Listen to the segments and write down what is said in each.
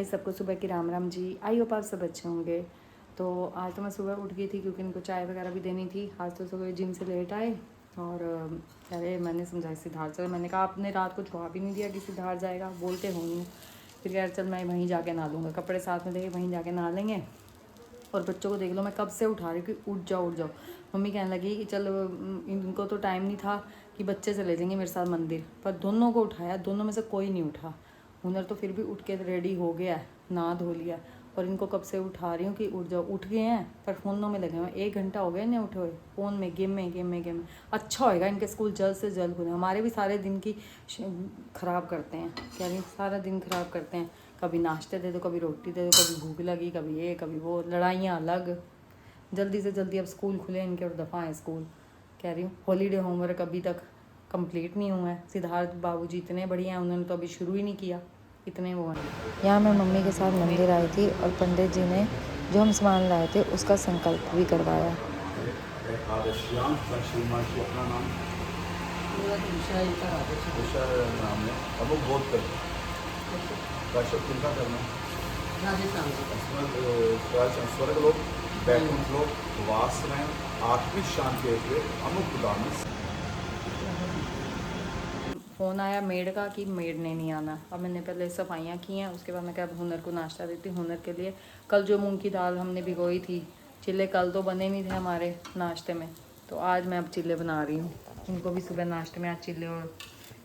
हाय सबको सुबह की राम राम जी। आई होप आप सब अच्छे होंगे। तो आज तो मैं सुबह उठ गई थी क्योंकि इनको चाय वगैरह भी देनी थी। आज तो सुबह जिम से लेट आए और अरे मैंने समझाया सिद्धार्थ से, मैंने कहा आपने रात को जवाब ही नहीं दिया कि सिद्धार्थ जाएगा, बोलते हो नहीं। फिर यार चल मैं वहीं जाके नहा लूँगा, कपड़े साथ में देखे वहीं जाके नहा लेंगे। और बच्चों को देख लो, मैं कब से उठा रही हूँ कि उठ जाओ उठ जाओ। मम्मी कहने लगी कि चल इनको तो टाइम नहीं था कि बच्चे चले जाएंगे मेरे साथ मंदिर, पर दोनों को उठाया, दोनों में से कोई नहीं उठा। हुनर तो फिर भी उठ के रेडी हो गया, नहा धो लिया। और इनको कब से उठा रही हूँ कि उठ जाओ, उठ गए हैं पर फ़ोनों में लगे हुए। 1 घंटा हो गया इन्हें उठे हुए, फ़ोन में गेम में। अच्छा होएगा इनके स्कूल जल्द से जल्द खुले, हमारे भी सारे दिन की ख़राब करते हैं। कह रही सारा दिन ख़राब करते हैं, कभी नाश्ते दे दो, कभी रोटी दे दो, कभी भूख लगी, कभी ये कभी वो, लड़ाइयाँ अलग। जल्दी से जल्दी अब स्कूल खुले इनके और दफ़ा हैं स्कूल। कह रही हूँ हॉलीडे होमवर्क अभी तक कंप्लीट नहीं हुआ है। सिद्धार्थ बाबूजी इतने बढ़िया हैं, उन्होंने तो अभी शुरू ही नहीं किया, इतने वो हैं। यहाँ मैं मम्मी के साथ मंदिर आई थी और पंडित जी ने जो हम सामान लाए थे उसका संकल्प भी करवाया। फ़ोन आया मेड का कि मेड ने नहीं आना। अब मैंने पहले सफाइयाँ की हैं, उसके बाद मैं क्या हुनर को नाश्ता देती हूँ। हुनर के लिए कल जो मूंग की दाल हमने भिगोई थी, चिल्ले कल तो बने नहीं थे हमारे नाश्ते में, तो आज मैं अब चिल्ले बना रही हूँ। इनको भी सुबह नाश्ते में आज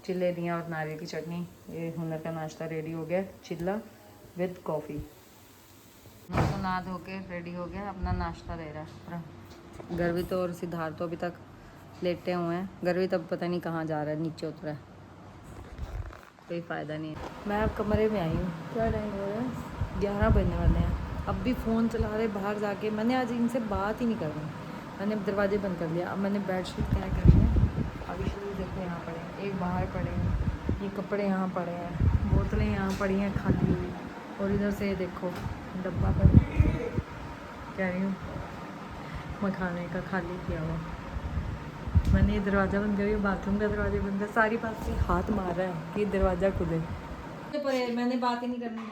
चिल्ले दिए और नारियल की चटनी। ये हुनर का नाश्ता रेडी हो गया, चिल्ला विद कॉफ़ी। तो नहा धो के रेडी हो गया, अपना नाश्ता दे रहा है। गर्वी तो और सिद्धार्थ तो अभी तक लेटे हुए हैं। गर्वी तब पता नहीं कहाँ जा रहा है, नीचे उतरा है, कोई फ़ायदा नहीं है। मैं अब कमरे में आई हूँ, क्या टाइम हो रहा है, 11 बजने वाले हैं। अब भी फ़ोन चला रहे बाहर जाके। मैंने आज इनसे बात ही नहीं करनी, मैंने अब दरवाजे बंद कर लिया। अब मैंने बेडशीट तय करी है। अभी शुरू देखो यहाँ पड़े हैं, एक बाहर पड़े हैं, ये कपड़े यहाँ पड़े हैं, बोतलें यहाँ पड़ी हैं खाली हुई, और इधर से देखो डब्बा पर कह रही हूँ मखाने का खाली किया हुआ। मैंने ये दरवाज़ा बंद करी, बाथरूम का दरवाजा बंद कर, सारी बात से हाथ मार रहा है कि दरवाज़ा खुले। मैंने बात ही नहीं करनी,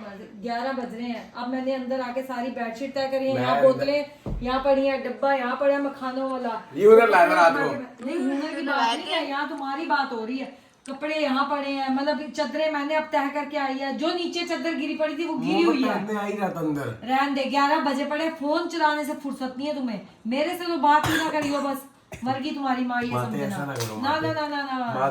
11 बज रहे हैं। अब मैंने अंदर आके सारी बेडशीट तय करी है। यहाँ बोतलें यहाँ पड़ी है, डब्बा यहाँ पड़ा है मखानों वाला। नहीं हुनर की बात नहीं है, यहाँ तुम्हारी बात हो रही है। कपड़े यहाँ पड़े हैं, मतलब चादरें मैंने अब तय करके आई है। जो नीचे चादर गिरी पड़ी थी वो गिरी हुई है, रहने दे। 11 बजे पड़े, फोन चलाने से फुर्सत नहीं है तुम्हें। मेरे से तो बात ही ना करियो, बस मरगी तुम्हारी माँ, ये समझना। ना ना ना ना ना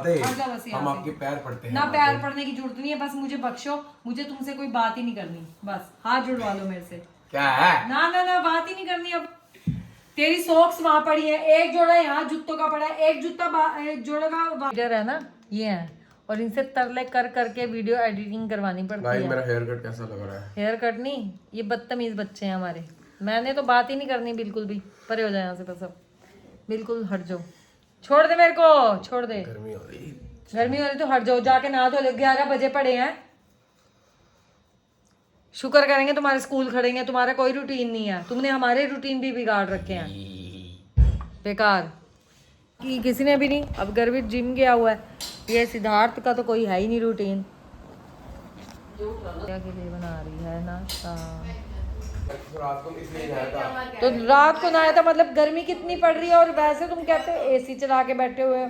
बस हम आपके पैर पड़ते हैं ना, पैर पड़ने की जरूरत नहीं है, बस मुझे बख्शो, मुझे तुमसे कोई बात ही नहीं करनी, बस हाथ जुड़वा लो मेरे से। क्या है? ना ना ना बात ही नहीं करनी। अब तेरी सॉक्स वहां पड़ी है, एक जोड़ा यहाँ जूतों का पड़ा है, एक जूता जोड़ा का इधर है ना, ये है। और इनसे तरले कर करके वीडियो एडिटिंग करवानी पड़ती है। मेरा हेयर कट कैसा लग रहा है? हेयर कट नहीं, ये बदतमीज बच्चे हैं हमारे। मैंने तो बात ही नहीं करनी बिल्कुल भी, परे हो जाए यहाँ से बस। अब बिल्कुल हट जाओ, छोड़ दे मेरे को, छोड़ दे। गर्मी हो रही तो हट जाओ, जाके नहा धो ले। 11 बजे पड़े हैं, शुक्र करेंगे तुम्हारे स्कूल खड़ेंगे। तुम्हारा कोई रूटीन नहीं है, तुमने हमारे रूटीन भी बिगाड़ रखे हैं, बेकार कि किसी ने भी नहीं। अब गर्वित जिम गया हुआ है, ये सिद्धार्थ का तो कोई है ही नहीं रूटीन। क्या के लिए बना रही है नाश्ता? तो रात को नहाया था, मतलब गर्मी कितनी पड़ रही है, और वैसे तुम कहते हो एसी चला के बैठे हुए,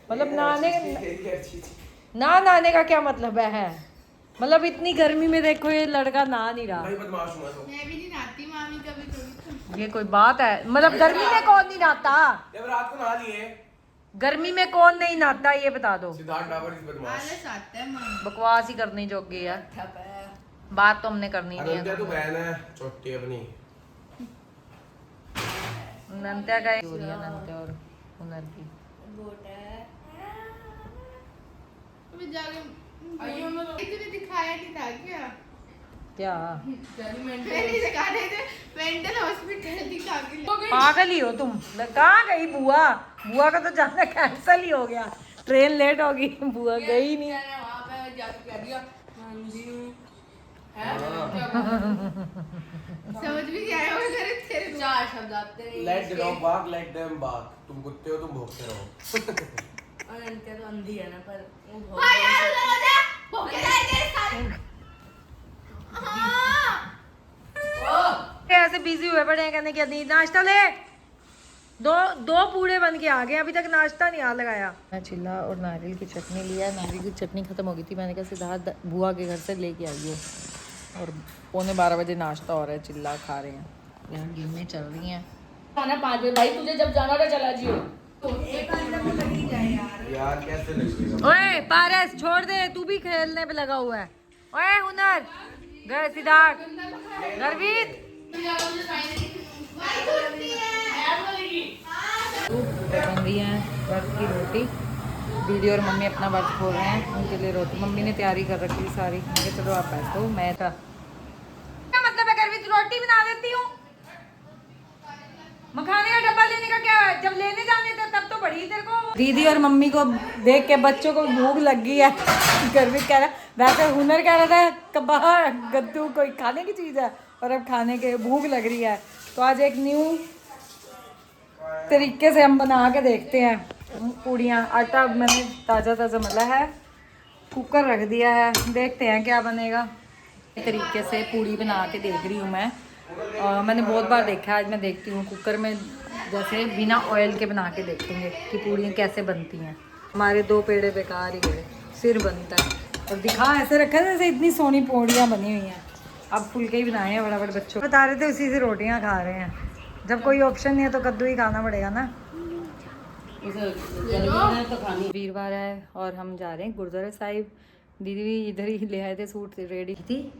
मतलब नहाने का क्या मतलब है? मतलब इतनी गर्मी में देखो ये लड़का नहा नहीं रहा। मैं भी नहीं नहाती मामी, कभी ये कोई बात है? मतलब गर्मी में कौन नहीं नहाता? जब रात को नहा लिए, गर्मी में कौन नहीं नहाता ये बता दो। बकवास ही करनी जोगी है, बात तो हमने करनी नहीं है। तू बहन है छोटी अपनी। नंत्या का नंत्या और हुनर की दिखाया नहीं था क्या? मेंटल हॉस्पिटल दिखा के पागल ही हो तुम। कहाँ गई बुआ? बुआ का तो जाना कैंसिल ही हो गया, ट्रेन लेट होगी, बुआ गई नहीं। समझ भी नहीं आया तेरे चार शब्द आते नहीं। Let the dog bark, let them bark. तुम कुत्ते हो, तुम भौंकते रहो। अनंत्या तो अंधी है ना, पर वो भौंकते बिजी हुए पड़े हैं, कहने की दी नाश्ता ले। दो पूड़े बन के आ गए, अभी तक नाश्ता नहीं हाथ लगाया। चिल्ला और नारियल की चटनी लिया। नारियल की चटनी खत्म हो गई थी, मैंने कहा सिद्धार्थ बुआ के घर से लेके आई हो। और 11:15 बजे नाश्ता हो रहा है, चिल्ला खा रहे हैं। यहाँ गेमें चल रही हैं। खाना 5 बजे भाई, तुझे जब जाना था चला जियो। ओए पारस छोड़ दे, तू भी खेलने पे लगा हुआ है। ओए हुनर गए सिद्धार्थ गर्वित बन रही है वर्क की रोटी। दीदी और मम्मी अपना वर्क खोल रहे हैं, उनके लिए रोटी मम्मी ने तैयारी कर रखी है सारी। मैं कहा चलो आप बैठो, मैं था क्या मतलब है गर्वित, रोटी बना देती हूँ। मखाने का डब्बा लेने का क्या है, जब लेने जाने थे तब तो बड़ी तेरे को। दीदी और मम्मी को देख के बच्चों को भूख लग गई है। गर्वित कह रहा, वैसे हुनर कह रहा था कबाब गद्दू कोई खाने की चीज़ है, और अब खाने के भूख लग रही है। तो आज एक न्यू तरीके से हम बना के देखते हैं पूड़ियाँ। आटा मैंने ताज़ा ताज़ा मला है, कुकर रख दिया है, देखते हैं क्या बनेगा। इस तरीके से पूड़ी बना के देख रही हूँ मैं। मैंने बहुत बार देखा है, आज मैं देखती हूँ कुकर में जैसे बिना ऑयल के बना के देखेंगे कि पूड़ियाँ कैसे बनती हैं। हमारे 2 पेड़े बेकार ही गए, सिर बनता है। और दिखा ऐसे रखा है जैसे इतनी सोनी पूड़ियाँ बनी हुई हैं। अब फुलके ही बनाए हैं बड़ा बच्चों बता रहे थे, उसी से रोटियाँ खा रहे हैं। जब कोई ऑप्शन नहीं है तो कद्दू ही खाना पड़ेगा ना। वीरवार है और हम जा रहे हैं गुरुद्वारा साहिब। दीदी भी इधर ही ले आए थे, सूट रेडी थी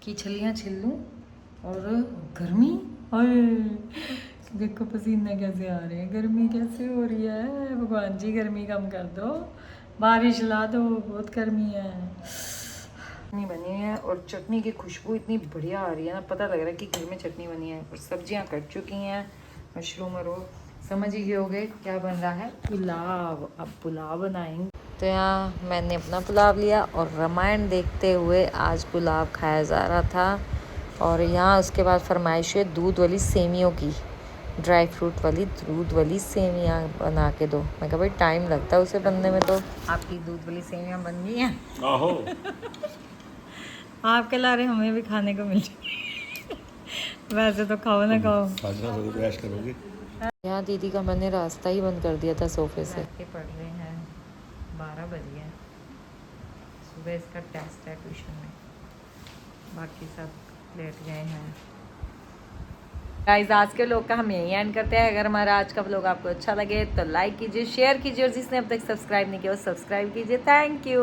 कि छलियाँ छिल लूँ। और गर्मी, ओए देखो पसीने कैसे आ रहे हैं, गर्मी कैसे हो रही है। भगवान जी गर्मी कम कर दो, बारिश ला दो, बहुत गर्मी है। चटनी बनी है और चटनी की खुशबू इतनी बढ़िया आ रही है ना, पता लग रहा है कि घर में चटनी बनी है। और सब्जियां कट चुकी हैं, मशरूम और वो समझ ही गए होगे क्या बन रहा है, पुलाव। अब पुलाव बनाएंगे। तो यहाँ मैंने अपना पुलाव लिया और रामायण देखते हुए आज पुलाव खाया जा रहा था। और यहाँ उसके बाद फरमाइश है दूध वाली सेमियों की, ड्राई फ्रूट वाली दूध वाली सेमियाँ बना के दो। मैं कहा भाई टाइम लगता है उसे बनने में। तो आपकी दूध वाली सेमियाँ बन गई हैं। आपके लारे हमें भी खाने को मिल जाए। वैसे तो खाओ ना खाओ। यहाँ दीदी का मैंने रास्ता ही बंद कर दिया था सोफे से। पढ़ रहे हैं, 12 बज गए, सुबह इसका टेस्ट है ट्यूशन में, बाकी सब लेट गए हैं। गाइस आज के लोग का हम यही एंड करते हैं। अगर हमारा आज का व्लॉग आपको अच्छा लगे तो लाइक कीजिए, शेयर कीजिए, और जिसने अब तक सब्सक्राइब नहीं किया वो सब्सक्राइब कीजिए। Thank you.